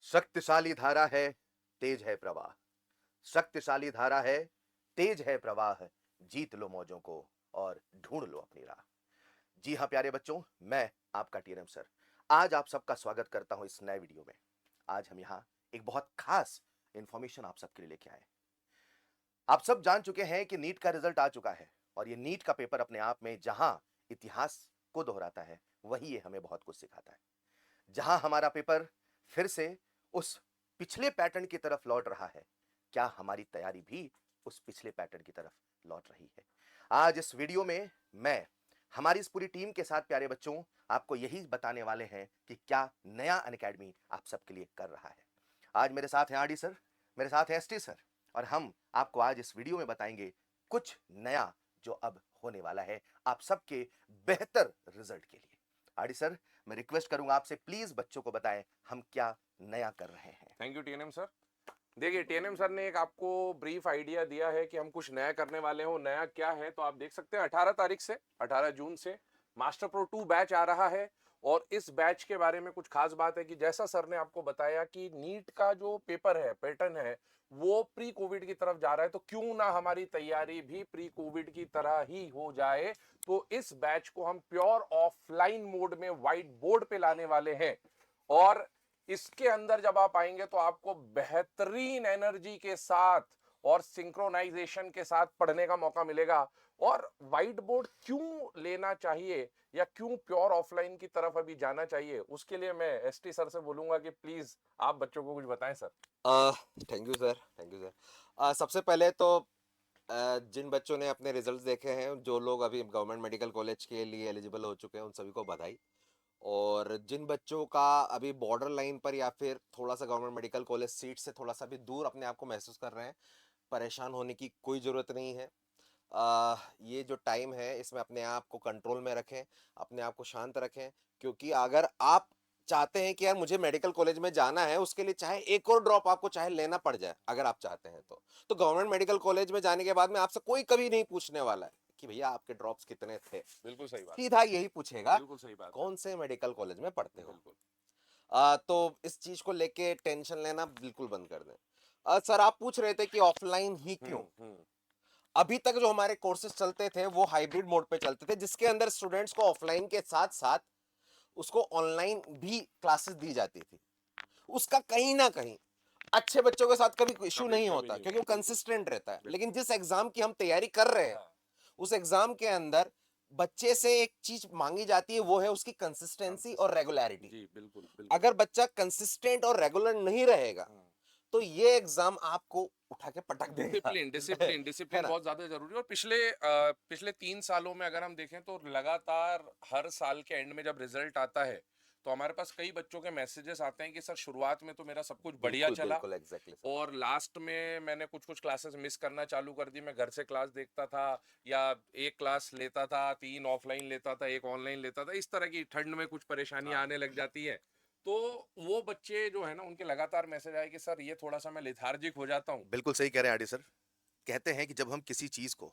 शक्तिशाली धारा है, तेज है प्रवाह। शक्तिशाली धारा है, तेज है प्रवाह। जीत लो मौजों को और ढूंढ लो अपनी राह। जी हां प्यारे बच्चों, मैं आपका टीएनएम सर आज आप सबका स्वागत करता हूं इस नए वीडियो में। आज हम यहां एक बहुत खास इंफॉर्मेशन आप सबके लिए लेके आए हैं। आप सब जान चुके हैं कि नीट का रिजल्ट आ चुका है और ये नीट का पेपर अपने आप में जहां इतिहास को दोहराता है, वही ये हमें बहुत कुछ सिखाता है। जहां हमारा पेपर फिर से उस पिछले पैटर्न की तरफ लौट रहा है, क्या हमारी तैयारी भी उस पिछले पैटर्न की तरफ लौट रही है? आज इस वीडियो में मैं हमारी इस पूरी टीम के साथ प्यारे बच्चों आपको यही बताने वाले हैं कि क्या नया अनअकैडमी आप सबके लिए कर रहा है। आज मेरे साथ हैं आरडी सर, मेरे साथ हैं एसटी सर, और हम आपको आज इस वीडियो में बताएंगे कुछ नया जो अब होने वाला है आप सबके बेहतर रिजल्ट के लिए। आरडी सर, मैं रिक्वेस्ट करूंगा आपसे, प्लीज बच्चों को बताएं हम क्या नया कर रहे हैं। Thank you TNM sir. देखिए टीएनएम सर ने एक आपको ब्रीफ आइडिया दिया है कि हम कुछ नया करने वाले हो। नया क्या है तो आप देख सकते हैं 18 तारीख से 18 जून से मास्टर प्रो 2 बैच आ रहा है। और इस बैच के बारे में कुछ खास बात है कि जैसा सर ने आपको बताया कि नीट का जो पेपर है, पैटर्न है, वो प्री कोविड की तरफ जा रहा है, तो क्यों ना हमारी तैयारी भी प्री कोविड की तरह ही हो जाए। तो इस बैच को हम प्योर ऑफलाइन मोड में व्हाइट बोर्ड पे लाने वाले हैं। और इसके अंदर जब आप आएंगे तो आपको बेहतरीन एनर्जी के साथ और सिंक्रोनाइजेशन के साथ पढ़ने का मौका मिलेगा। और व्हाइट बोर्ड क्यों लेना चाहिए या क्यों प्योर ऑफलाइन की तरफ अभी जाना चाहिए, उसके लिए मैं एसटी सर से बोलूंगा कि प्लीज आप बच्चों को कुछ बताएं sir. Thank you sir, thank you sir. सबसे पहले तो जिन बच्चों ने अपने रिजल्ट्स देखे हैं, जो लोग अभी गवर्नमेंट मेडिकल कॉलेज के लिए एलिजिबल हो चुके हैं, उन सभी को बधाई। और जिन बच्चों का अभी बॉर्डर लाइन पर या फिर थोड़ा सा गवर्नमेंट मेडिकल कॉलेज सीट से थोड़ा सा भी दूर अपने आप को महसूस कर रहे हैं, परेशान होने की कोई ज़रूरत नहीं है। ये जो टाइम है इसमें अपने आप को कंट्रोल में रखें, अपने आप को शांत रखें, क्योंकि अगर आप चाहते हैं कि यार मुझे मेडिकल कॉलेज में जाना है, उसके लिए चाहे एक और ड्रॉप आपको चाहे लेना पड़ जाए, अगर आप चाहते हैं तो गवर्नमेंट मेडिकल कॉलेज में जाने के बाद में आपसे कोई कभी नहीं पूछने वाला है कि भैया आपके ड्रॉप्स कितने थे। बिल्कुल सही बात, सीधा यही पूछेगा, बिल्कुल सही बात, कौन से मेडिकल कॉलेज में पढ़ते हो। बिल्कुल। तो इस चीज को लेके टेंशन लेना बिल्कुल बंद कर दें। सर, आप पूछ रहे थे कि ऑफलाइन ही क्यों। अभी तक जो हमारे कोर्सेज चलते थे वो हाइब्रिड मोड पे चलते थे, जिसके अंदर स्टूडेंट्स को ऑफलाइन के साथ साथ उसको ऑनलाइन भी क्लासेस दी जाती थी। उसका कहीं ना कहीं अच्छे बच्चों के साथ कभी इशू नहीं होता, क्योंकि वो कंसिस्टेंट रहता है। लेकिन जिस एग्जाम की हम तैयारी कर रहे हैं, उस एग्जाम के अंदर बच्चे से एक चीज मांगी जाती है, वो है उसकी कंसिस्टेंसी और रेगुलरिटी। जी बिल्कुल बिल्कुल। अगर बच्चा कंसिस्टेंट और रेगुलर नहीं रहेगा तो ये एग्जाम आपको उठा के पटक देगा। डिसिप्लिन डिसिप्लिन है डिसिप्लिन ना? बहुत ज्यादा जरूरी है। और पिछले 3 सालों में अगर हम देखें तो लगातार हर साल के एंड में जब रिजल्ट आता है तो हमारे पास कई बच्चों के मैसेजेस आते हैं कि सर शुरुआत में तो मेरा सब कुछ बढ़िया बिल्कुल चला बिल्कुल एग्जैक्टली सर। और लास्ट में मैंने कुछ कुछ क्लासेस मिस करना चालू कर दी। मैं घर से क्लास देखता था या एक क्लास लेता था, 3 ऑफलाइन लेता था, एक ऑनलाइन लेता था। इस तरह की ठंड में कुछ परेशानियां आने लग जाती है। तो वो बच्चे जो है ना, उनके लगातार मैसेज आए कि सर ये थोड़ा सा मैं लेथार्जिक हो जाता हूँ। बिल्कुल सही कह रहे हैं आरडी सर। कहते हैं कि जब हम किसी चीज को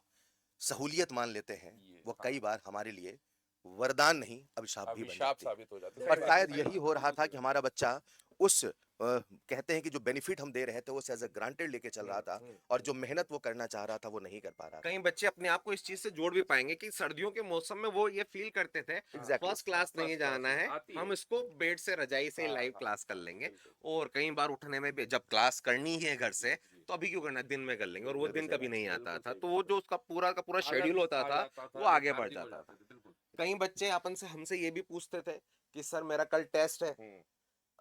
सहूलियत मान लेते हैं, ये वो हाँ, कई बार हमारे लिए वरदान नहीं अभिशाप भी बन अभिशाप जाती है। साबित हो जाता है। और सही बात है, शायद सही यही बात है, हो रहा बिल्कुल था सही कि बात हमारा बच्चा उस कहते हैं कि जो बेनिफिट हम दे रहे थे वो एज अ ग्रांटेड लेके चल रहा था, और जो मेहनत वो करना चाह रहा था वो नहीं कर पा रहा था। कई बच्चे अपने आप को इस चीज से जोड़ भी पाएंगे कि सर्दियों के मौसम में वो ये फील करते थे, एग्जैक्टली फर्स्ट क्लास नहीं जाना है, आती है। हम इसको बेड से रजाई से हाँ लाइव हाँ क्लास कर हाँ, लेंगे। बिल्कुल। और कई बार उठने में भी, जब क्लास करनी ही है घर से, तो अभी क्यों करना, दिन में कर लेंगे। और वो बिल्कुल दिन सही कभी बात नहीं है। आता बिल्कुल था, सही तो बात वो है। जो उसका पूरा का पूरा आगे शेड्यूल होता आ था जाता वो था, आगे बढ़ लेथार्जिक हो जाता जाते था। थे, बिल्कुल। कई बच्चे अपन से हमसे ये भी पूछते थे कि सर मेरा कल टेस्ट है, हम्म।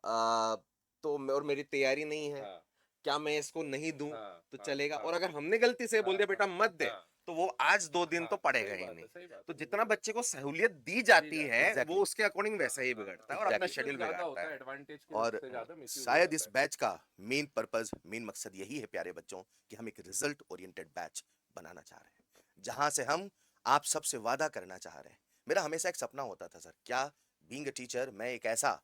आ, और मेरी तैयारी नहीं है, हाँ क्या मैं इसको नहीं दूं हाँ तो हाँ चलेगा। हाँ और अगर हमने गलती से बोल हाँ दिया हाँ बेटा मत दे, हाँ तो वो आज 2 दिन तो हाँ, पड़ेगा सही ही बात नहीं। है, सही बात तो है, जितना बिल्कुल। बच्चे को सहूलियत दी दी जाती जाती है है। वो एग्जैक्टली उसके अकॉर्डिंग हाँ वैसा ही हाँ हाँ बिगड़ता है और हाँ, अपना एग्जैक्टली। मिसयूज शेड्यूल ज्यादा बिगाड़ता होता है। है, एडवांटेज के और से ज्यादा मिसयूज हो शायद जाता इस है। बैच का मेन पर्पस, मेन मकसद यही है प्यारे बच्चों कि हम एक रिजल्ट ओरिएंटेड बैच बनाना चाह रहे हैं, जहां से हम आप सबसे वादा करना चाह रहे हैं। मेरा हमेशा एक सपना होता था सर, क्या बीइंग अ टीचर मैं एक ऐसा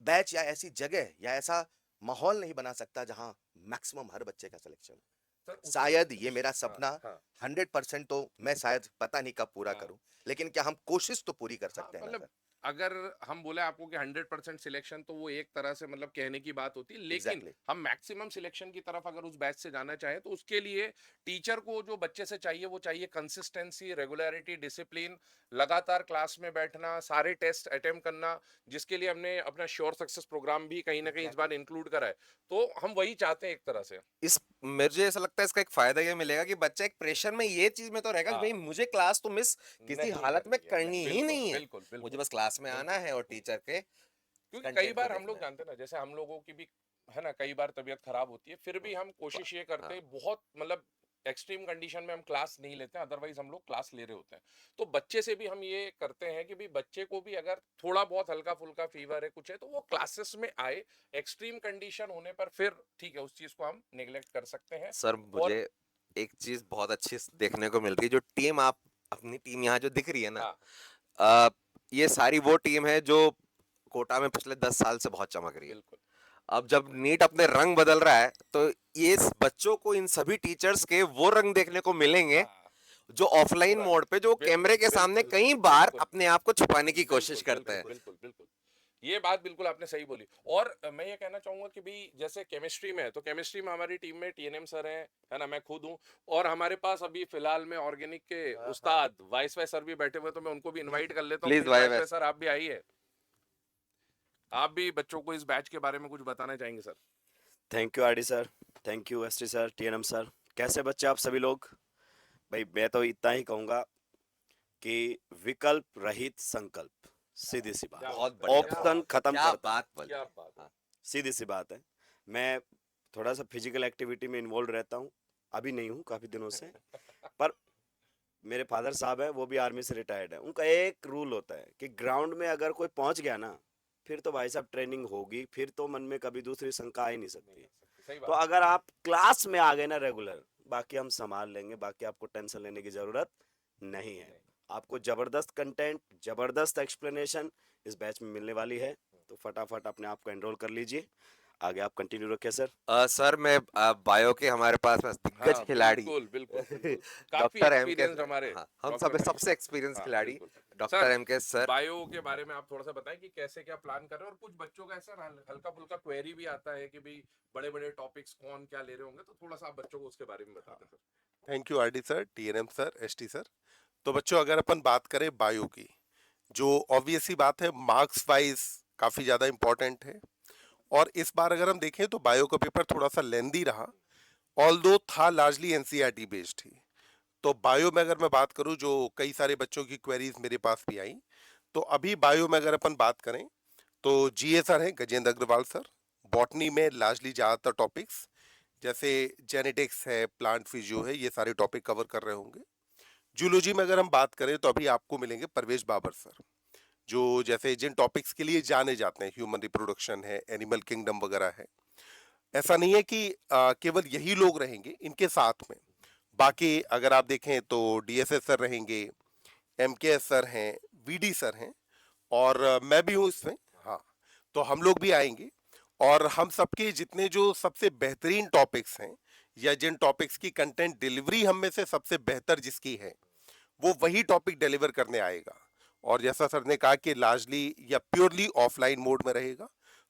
बैच या ऐसी जगह या ऐसा माहौल नहीं बना सकता जहां मैक्सिमम हर बच्चे का सिलेक्शन सर हो। उसके शायद ये मेरा हाँ सपना हाँ 100% तो मैं शायद पता नहीं कब पूरा हाँ करूं, लेकिन क्या हम कोशिश तो पूरी कर हाँ, सकते हैं ना मतलब सर? अगर हम बोले आपको कि 100% सिलेक्शन, तो वो एक तरह से मतलब कहने की बात होती है, लेकिन Exactly. हम मैक्सिमम सिलेक्शन की तरफ अगर उस बैच से जाना चाहें तो उसके लिए टीचर को जो बच्चे से चाहिए वो चाहिए कंसिस्टेंसी, रेगुलरिटी, डिसिप्लिन, लगातार क्लास में बैठना, सारे टेस्ट अटेम्प्ट करना, जिसके लिए हमने अपना श्योर सक्सेस प्रोग्राम भी कहीं ना कहीं इस बार इंक्लूड करा है। तो हम वही चाहते हैं एक तरह से। इस मुझे ऐसा लगता है इसका एक फायदा ये मिलेगा कि बच्चा एक प्रेशर में ये चीज में तो रहेगा कि हाँ, भाई मुझे क्लास तो मिस किसी नहीं हालत में करनी है, करनी ही बिल्कुल नहीं है, बिल्कुल मुझे बिल्कुल बस क्लास में आना बिल्कुल है और टीचर के क्योंकि कई कंटेंट को बार हम देखना लोग है। जानते हैं ना, जैसे हम लोगों की भी है ना, कई बार तबीयत खराब होती है, फिर भी हम हाँ, कोशिश ये करते हाँ, हैं, बहुत मतलब एक्सट्रीम कंडीशन में हम क्लास नहीं लेते हैं, अदरवाइज हम लोग क्लास ले रहे होते हैं। तो बच्चे से भी हम ये करते हैं कि भी बच्चे को भी अगर थोड़ा बहुत हल्का फुल्का फीवर है, कुछ है, तो वो क्लासेस में आए। एक्सट्रीम कंडीशन होने पर फिर ठीक है, उस चीज को हम नेग्लेक्ट कर सकते हैं। सर और मुझे एक चीज बहुत अच्छी देखने को मिल रही है, जो टीम आप अपनी टीम यहाँ जो दिख रही है ना, हाँ, आ, ये सारी वो टीम है जो कोटा में पिछले 10 साल से बहुत चमक रही है। बिल्कुल अब जब नीट अपने रंग बदल रहा है तो ये इस बच्चों को इन सभी टीचर्स के वो रंग देखने को मिलेंगे हाँ, जो ऑफलाइन पूरा मोड पे जो बिल्कुल कैमरे के सामने बिल्कुल कई बार बिल्कुल अपने आप को छुपाने की कोशिश बिल्कुल करते बिल्कुल हैं। बिल्कुल बिल्कुल ये बात बिल्कुल आपने सही बोली। और मैं ये कहना चाहूंगा कि भी जैसे केमिस्ट्री में है, तो केमिस्ट्री में हमारी टीम में टीएनएम सर हैं, है ना, मैं खुद हूँ, और हमारे पास अभी फिलहाल में ऑर्गेनिक के हाँ, हाँ। उस्ताद वाइस वाई सर भी बैठे हुए हैं, तो मैं उनको भी इनवाइट कर लेता हूँ। प्लीज प्लीज भाई वाइस वाई बस। सर, आप भी आइए, आप भी बच्चों को इस बैच के बारे में कुछ बताना चाहेंगे sir? Thank you RD sir, thank you ST sir, TNM sir. कैसे बच्चे आप सभी लोग? भाई मैं तो इतना ही कहूँगा कि विकल्प रहित संकल्प, सीधी सी क्या बात। बहुत बात है, बढ़िया, क्या ऑप्शन बात, खत्म क्या करता है, बात बोली। क्या बात है। हाँ, सीधी सी बात है। मैं थोड़ा सा फिजिकल एक्टिविटी में इन्वॉल्व रहता हूँ, अभी नहीं हूँ काफ़ी दिनों से, पर मेरे फादर साहब हैं, वो भी आर्मी से रिटायर्ड है। उनका एक रूल होता है कि ग्राउंड में अगर कोई पहुंच गया ना, फिर तो भाई साहब ट्रेनिंग होगी, फिर तो मन में कभी दूसरी शंका आ ही नहीं सकती। सही तो बात अगर आप क्लास में आ गए ना रेगुलर, बाकी हम संभाल लेंगे, बाकी आपको टेंशन लेने की ज़रूरत नहीं है। आपको ज़बरदस्त कंटेंट, ज़बरदस्त एक्सप्लेनेशन इस बैच में मिलने वाली है, तो फटाफट अपने आप को एनरोल कर लीजिए। आगे आप कंटिन्यू रखिए सर। सर मैं बायो के हमारे पास में दिग्गज हाँ, खिलाड़ी बिल्कुल बिल्कुल बिल्कुल काफी डॉक्टर एम के, एक्सपीरियंस हमारे हाँ हम डॉक्टर सब एम के सबसे सर। एक्सपीरियंस हाँ खिलाड़ी बिल्कुल डॉक्टर सर, एम के सर। बायो के बारे में आप थोड़ा सा बताएं कि कैसे क्या प्लान कर रहे हैं, और कुछ बच्चों का ऐसा हल्का फुल्का क्वेरी भी आता है कि भाई बड़े बड़े टॉपिक्स कौन क्या ले रहे होंगे, तो थोड़ा सा आप बच्चों को उसके बारे में बताते sir. Thank you RD sir, TNM sir, ST sir. तो बच्चों अगर अपन बात करें बायो की, जो ऑब्वियस सी बात है मार्क्स वाइज काफ़ी ज़्यादा इम्पोर्टेंट है। और इस बार अगर हम देखें तो बायो का पेपर थोड़ा सा लेंदी रहा, ऑल्दो था लार्जली एनसीईआरटी बेस्ड ही। तो बायो में अगर मैं बात करूं, जो कई सारे बच्चों की क्वेरीज मेरे पास भी आई, तो अभी बायो में अगर अपन बात करें तो जीए सर हैं गजेंद्र अग्रवाल सर। बॉटनी में लार्जली ज़्यादातर टॉपिक्स जैसे जेनेटिक्स है, प्लांट फिजियो है, ये सारे टॉपिक कवर कर रहे होंगे। जूलॉजी में अगर हम बात करें तो अभी आपको मिलेंगे परवेश बाबर सर, जो जैसे जिन टॉपिक्स के लिए जाने जाते हैं, ह्यूमन रिप्रोडक्शन है, एनिमल किंगडम वगैरह है। ऐसा नहीं है कि केवल यही लोग रहेंगे इनके साथ में, बाकी अगर आप देखें तो डीएसएस सर रहेंगे, एमकेएस सर हैं, वीडी सर हैं, और मैं भी हूँ इसमें। हाँ, तो हम लोग भी आएंगे, और हम सबके जितने जो सबसे बेहतरीन टॉपिक्स हैं, या जिन टॉपिक्स की कंटेंट डिलीवरी हम में से सबसे बेहतर जिसकी है, वो वही टॉपिक डिलीवर करने आएगा। और जैसा सर ने कहा कि लार्जली या प्योरली ऑफलाइन मोड में रहेगा,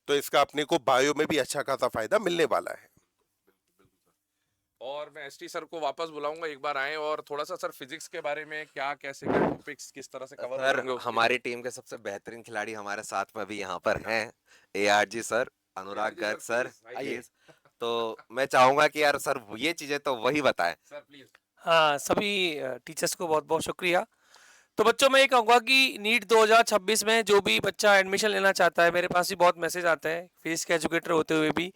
तो इसका अपने को बायो में भी अच्छा खासा फायदा मिलने वाला है। और मैं एसटी सर को वापस बुलाऊंगा, एक बार आए और थोड़ा सा सर फिजिक्स के बारे में क्या कैसे क्या टॉपिक्स किस तरह से कवर सर होंगे उसके। हमारी टीम के सबसे बेहतरीन खिलाड़ी हमारे साथ में भी यहाँ पर हैं, ARG sir, Anurag ARG sir, Garg sir, please आइए। प्लीज। तो मैं चाहूंगा कि यार सर ये चीजें तो वही बताएं। Sir please. हाँ, सभी टीचर्स को बहुत बहुत शुक्रिया। तो बच्चों मैं ये कहूँगा कि नीट 2026 में जो भी बच्चा एडमिशन लेना चाहता है, मेरे पास भी बहुत मैसेज आते हैं फिजिक्स के एजुकेटर होते हुए भी,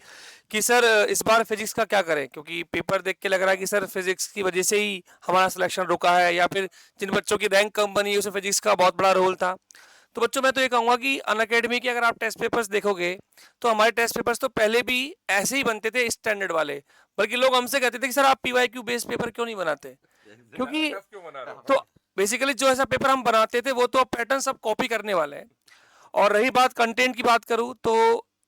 कि सर इस बार फिजिक्स का क्या करें, क्योंकि पेपर देख के लग रहा है कि सर फिजिक्स की वजह से ही हमारा सिलेक्शन रुका है, या फिर जिन बच्चों की रैंक कम बनी उसमें फिजिक्स का बहुत बड़ा रोल था। तो बच्चों मैं तो ये कहूँगा कि अनअकैडमी के अगर आप टेस्ट पेपर्स देखोगे तो हमारे टेस्ट पेपर्स तो पहले भी ऐसे ही बनते थे स्टैंडर्ड वाले, बल्कि लोग हमसे कहते थे कि सर आप पीवाईक्यू बेस्ड पेपर क्यों नहीं बनाते, क्योंकि टफ क्यों बना रहे हो? तो बेसिकली जो ऐसा पेपर हम बनाते थे वो तो पैटर्न सब कॉपी करने वाले हैं। और रही बात कंटेंट की बात करूं तो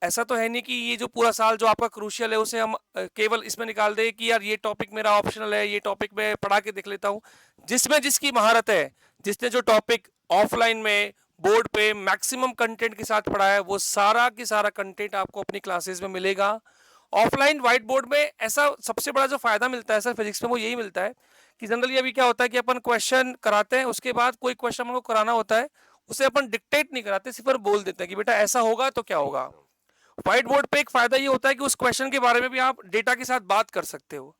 ऐसा तो है नहीं कि ये जो पूरा साल जो आपका क्रूशियल है उसे हम केवल इसमें निकाल दे कि यार ये टॉपिक मेरा ऑप्शनल है, ये टॉपिक मैं पढ़ा के देख लेता हूँ। जिसमें जिसकी महारत है, जिसने जो टॉपिक ऑफलाइन में बोर्ड पे मैक्सिमम कंटेंट के साथ पढ़ाया है, वो सारा की सारा कंटेंट आपको अपनी क्लासेस में मिलेगा। ऑफलाइन व्हाइट बोर्ड में ऐसा सबसे बड़ा जो फायदा मिलता है सर फिजिक्स में वो यही मिलता है कि जनरली अभी क्या होता है कि अपन क्वेश्चन कराते हैं, उसके बाद कोई क्वेश्चन हमको कराना होता है, उसे अपन डिक्टेट नहीं कराते, सिर्फ बोल देते हैं कि बेटा ऐसा होगा तो क्या होगा। व्हाइट बोर्ड पे एक फायदा ये होता है कि उस क्वेश्चन के बारे में भी आप डेटा के साथ बात कर सकते हो।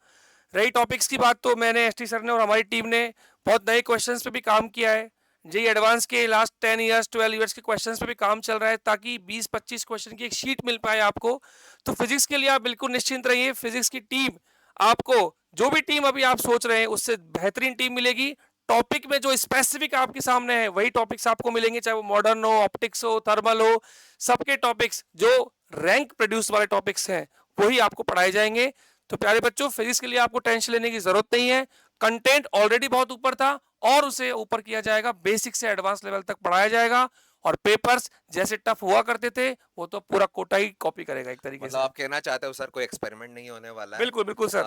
रही टॉपिक्स की बात, तो मैंने एसटी सर ने और हमारी टीम ने बहुत नए क्वेश्चंस पे भी काम किया है। जेई एडवांस के लास्ट 10 इयर्स 12 इयर्स के क्वेश्चंस पे भी काम चल रहा है, ताकि 20-25 क्वेश्चन की एक शीट मिल पाए आपको। तो फिजिक्स के लिए आप बिल्कुल निश्चिंत रहिए, फिजिक्स की टीम आपको जो भी टीम अभी आप सोच रहे हैं उससे बेहतरीन टीम मिलेगी। टॉपिक में जो स्पेसिफिक आपके सामने है वही टॉपिक्स आपको मिलेंगे, चाहे वो मॉडर्न हो, ऑप्टिक्स हो, थर्मल हो, सबके टॉपिक्स जो रैंक प्रोड्यूस वाले टॉपिक्स हैं वही आपको पढ़ाए जाएंगे। तो प्यारे बच्चों, फिजिक्स के लिए आपको टेंशन लेने की जरूरत नहीं है। कंटेंट ऑलरेडी बहुत ऊपर था और उसे ऊपर किया जाएगा, बेसिक से एडवांस लेवल तक पढ़ाया जाएगा। और पेपर्स जैसे टफ हुआ करते थे वो तो पूरा कोटा ही कॉपी करेगा एक तरीके मतलब से। आप कहना चाहते हो सर कोई एक्सपेरिमेंट नहीं होने वाला है। बिल्कुल बिल्कुल सर।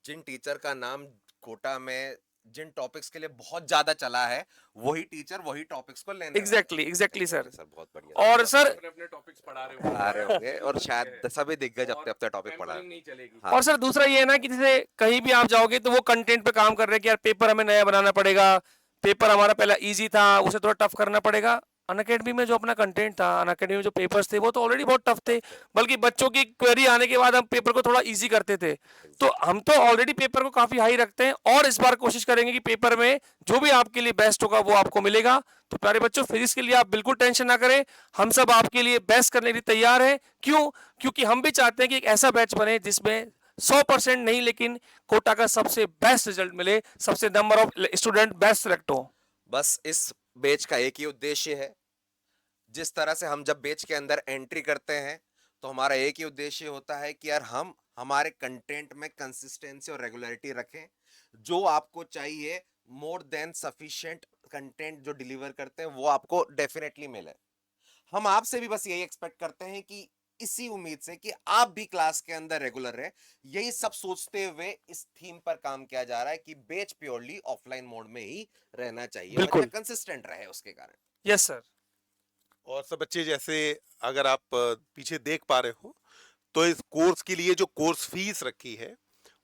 जिन टीचर का नाम कोटा में जिन टॉपिक्स के लिए बहुत ज्यादा चला है, वही टीचर वही टॉपिक्स को लेने वाला है। Exactly sir. सर बहुत बढ़िया और सर अपने अपने टॉपिक्स पढ़ा रहे पढ़ा रहे हो होंगे और शायद सभी दिग्गज और अपने अपने टॉपिक पढ़ा पैम्परिंग नहीं चलेगी। हाँ। और सर दूसरा ये है ना कि जैसे कहीं भी आप जाओगे तो वो कंटेंट पे काम कर रहे हैं कि यार पेपर हमें नया बनाना पड़ेगा, पेपर हमारा पहला इजी था उसे थोड़ा टफ करना पड़ेगा। अनअकैडमी में जो अपना कंटेंट था, अनअकैडमी में जो पेपर्स थे वो तो ऑलरेडी बहुत टफ थे, बल्कि बच्चों की क्वेरी आने के बाद हम पेपर को थोड़ा इजी करते थे। तो हम तो ऑलरेडी पेपर को काफी हाई रखते हैं और इस बार कोशिश करेंगे कि पेपर में जो भी आपके लिए बेस्ट होगा वो आपको मिलेगा। तो प्यारे बच्चों, फिजिक्स के लिए आप बिल्कुल टेंशन ना करें, हम सब आपके लिए बेस्ट करने के लिए तैयार हैं। क्यों? क्योंकि हम भी चाहते हैं कि एक ऐसा बैच बने जिसमें 100% नहीं लेकिन कोटा का सबसे बेस्ट रिजल्ट मिले, सबसे number of student best select हो। बस इस बैच का एक ही उद्देश्य है, जिस तरह से हम जब बैच के अंदर एंट्री करते हैं तो हमारा एक ही उद्देश्य होता है कि यार हम हमारे कंटेंट में कंसिस्टेंसी और रेगुलरिटी रखें। जो आपको चाहिए मोर देन सफिशिएंट कंटेंट जो डिलीवर करते हैं वो आपको डेफिनेटली मिले। हम आपसे भी बस यही एक्सपेक्ट करते हैं कि इसी उम्मीद से कि आप भी क्लास के अंदर रेगुलर रहे, यही सब सोचते हुए इस थीम पर काम किया जा रहा है कि बैच प्योरली ऑफलाइन मोड में ही रहना चाहिए, बिल्कुल। कंसिस्टेंट रहे उसके कारण। Yes sir. और सब बच्चे, जैसे अगर आप पीछे देख पा रहे हो तो इस कोर्स के लिए जो कोर्स फीस रखी है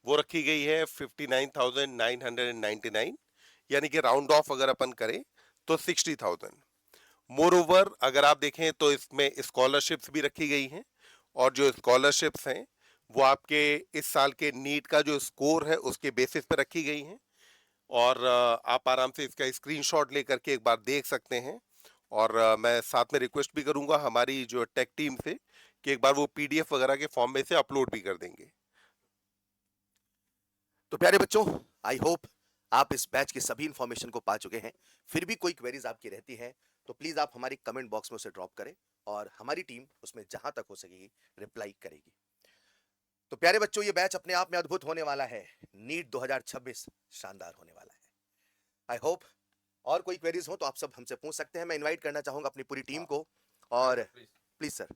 वो रखी गई है 59,999, यानी कि राउंड ऑफ अगर अपन करें तो 60,000। मोर ओवर अगर आप देखें तो इसमें स्कॉलरशिप्स भी रखी गई हैं, और जो स्कॉलरशिप्स हैं वो आपके इस साल के नीट का जो स्कोर है उसके बेसिस पर रखी गई हैं। और आप आराम से इसका स्क्रीनशॉट लेकर के एक बार देख सकते हैं। और मैं साथ में रिक्वेस्ट भी करूंगा हमारी जो टेक टीम से कि एक बार वो पीडीएफ वगैरह के फॉर्म में से अपलोड भी कर देंगे। तो प्यारे बच्चों, आई होप आप इस बैच की सभी इंफॉर्मेशन को पा चुके हैं। फिर भी कोई क्वेरीज आपकी रहती है तो प्लीज आप हमारी कमेंट बॉक्स में उसे ड्रॉप करें और हमारी टीम उसमें जहां तक हो सकेगी रिप्लाई करेगी। तो प्यारे बच्चों, ये बैच अपने आप में अद्भुत होने वाला है। नीट 2026 शानदार होने वाला है। आई होप और कोई क्वेरीज हो तो आप सब हमसे पूछ सकते हैं। मैं इनवाइट करना चाहूंगा अपनी पूरी टीम को। और प्लीज सर।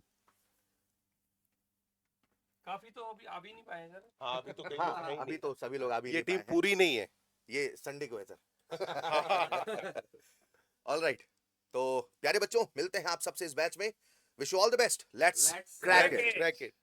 काफी तो अभी आ भी नहीं पाए सर। हाँ, अभी तो हाँ, अभी तो सभी लोग अभी ये टीम पूरी नहीं है। ये संडे को है सर। All right. तो प्यारे बच्चों, मिलते हैं आप सबसे इस बैच में। Wish you all the best. Let's crack it.